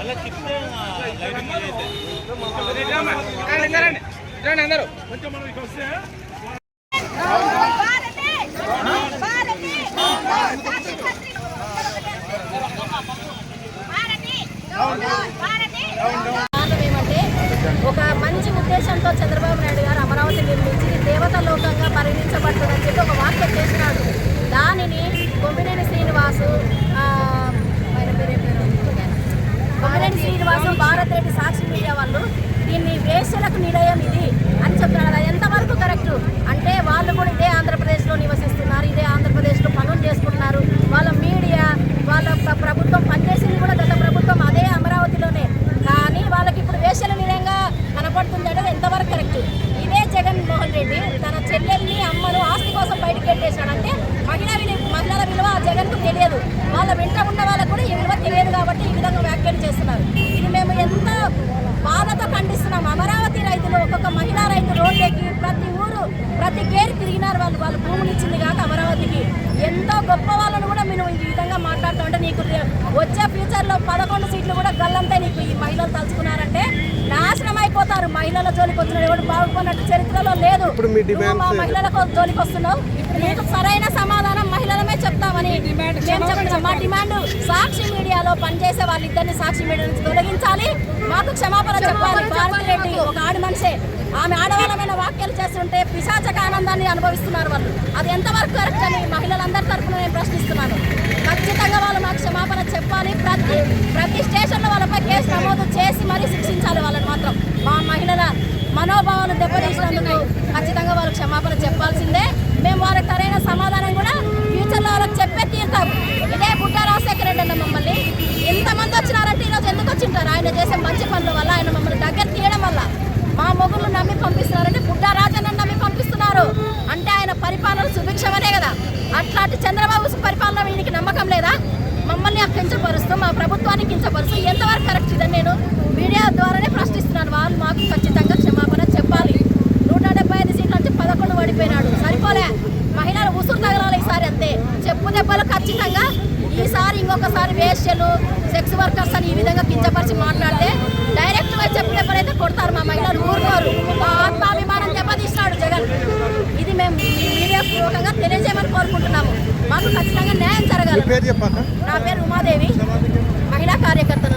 ఒక మంచి ఉద్దేశంతో చంద్రబాబు నాయుడు గారు అమరావతి నిర్మించి దేవత లోకంగా పరిగణించబడుతుందని చెప్పి ఒక వాక్యం చేసినాడు. దానిని కొమ్మినేని శ్రీనివాసు భారత్ రెడ్డి సాక్షి మీడియా వాళ్ళు దీన్ని వేశ్యలకు నిలయం ఇది అని చెప్తున్నారు. అది ఎంతవరకు కరెక్ట్ అంటే వాళ్ళు కూడా ఇదే ఆంధ్రప్రదేశ్లో నివసిస్తున్నారు, ఇదే ఆంధ్రప్రదేశ్లో పనులు చేసుకుంటున్నారు. వాళ్ళ మీడియా వాళ్ళ ప్రభుత్వం పనిచేసింది కూడా గత ప్రభుత్వం అదే అమరావతిలోనే. కానీ వాళ్ళకి ఇప్పుడు వేశ్యల నిలయంగా కనపడుతుంది అంటే ఎంతవరకు కరెక్ట్? ఇదే జగన్మోహన్ రెడ్డి తన చెల్లెల్ని అమ్మను ఆస్తి కోసం బయటకు పెట్టేశాడంటే మహిళల విలువ ఆ జగన్కు తెలియదు. వాళ్ళ వెంట ఉన్న వాళ్ళకు కూడా ఈ విలువ తెలియదు కాబట్టి ఈ విధంగా వ్యాఖ్యలు చేస్తున్నారు. ఇది మేము ఎంత బాధతో ఖండిస్తున్నాం. అమరావతి రైతులు ఒక్కొక్క మహిళా రైతు రోడ్లకి ప్రతి ఊరు ప్రతి గేరు తిరిగినారు. వాళ్ళు భూములు ఇచ్చింది కాక అమరావతికి ఎంతో గొప్ప వాళ్ళను కూడా మేము ఈ విధంగా మాట్లాడుతూ ఉంటే నీకు వచ్చే ఫ్యూచర్లో 11 సీట్లు కూడా గల్లంతా నీకు ఈ మహిళలు తలుచుకున్నారంటే నాశనం అయిపోతారు. మహిళల జోలికి వచ్చిన ఎవరు బాగుపడినట్టు చరిత్రలో లేదు. మా మహిళలకు జోలికి వస్తున్నావు, నీకు సరైన సమాధానం మహిళలమే చెప్తామని మేము చెప్తున్నాం. మా డిమాండ్ సాక్షి మీడియాలో పనిచేసే వాళ్ళిద్దరిని సాక్షి మీడియా నుంచి తొలగించాలి, మాకు క్షమాపణ చెప్పాలి. భారతి రెడ్డి ఒక ఆడి మనిషే, ఆమె ఆడవాళ్ళమైన వ్యాఖ్యలు చేస్తుంటే పిశాచక ఆనందాన్ని అనుభవిస్తున్నారు వాళ్ళు. అది ఎంతవరకు కరెక్ట్ అని మహిళలందరి తరఫున నేను ప్రశ్నిస్తున్నాను. ఖచ్చితంగా వాళ్ళు మాకు క్షమాపణ చెప్పాలి. ప్రతి స్టేషన్లో వాళ్ళపై కేసు నమోదు చేసి మరీ శిక్షించాలి వాళ్ళని మాత్రం. మా మహిళల మనోభావాలు దెబ్బతీసినందుకు ఖచ్చితంగా వాళ్ళకి క్షమాపణ చెప్పాల్సిందే. మేము వాళ్ళకి సరైన సమాధానం కూడా ఫ్యూచర్లో వాళ్ళకి చెప్పే తీరుతాం. ఇదే బుట్టా రాజశేఖర రెడ్డి అన్న మమ్మల్ని ఎంతమంది వచ్చినారంటే ఈరోజు ఎందుకు వచ్చింటారు? ఆయన చేసే మంచి పనుల వల్ల, ఆయన మమ్మల్ని దగ్గర తీయడం వల్ల మా మొగుళ్ళు నమ్మి పంపిస్తున్నారంటే బుట్టా రాజన్న నమ్మి పంపిస్తున్నారు అంటే ఆయన పరిపాలన సుభిక్షమనే కదా. అట్లాంటి చంద్రబాబు పరిపాలన వీనికి నమ్మకం లేదా? మమ్మల్ని కించపరుస్తూ మా ప్రభుత్వాన్ని కించపరుస్తూ ఎంతవరకు కరెక్ట్ ఇదని నేను మీడియా ద్వారానే ప్రశ్నిస్తున్నాను. వాళ్ళు మాకు ఖచ్చితంగా క్షమాపణ చెప్పాలి. 175 సీట్ల నుంచి 11 పడిపోయినాడు, సరిపోలే. మహిళలు ఉసురు తగలాలి ఈసారి అంతే. చెప్పు దెబ్బలు ఖచ్చితంగా ఈసారి ఇంకొకసారి వేశ్యలు సెక్స్ వర్కర్స్ అని ఈ విధంగా కించపరిచి మాట్లాడితే డైరెక్ట్ గా చెప్పు దెబ్బలైతే కొడతారు. మా మహిళలు ఊరుకోరు. మా ఆత్మాభిమానం దెబ్బతీసినాడు జగన్. ఇది మేము మీడియా పూర్వకంగా తెలియజేయమని కోరుకుంటున్నాము. మాకు ఖచ్చితంగా న్యాయం జరగాలి. నా పేరు ఉమాదేవి, మహిళా కార్యకర్తను.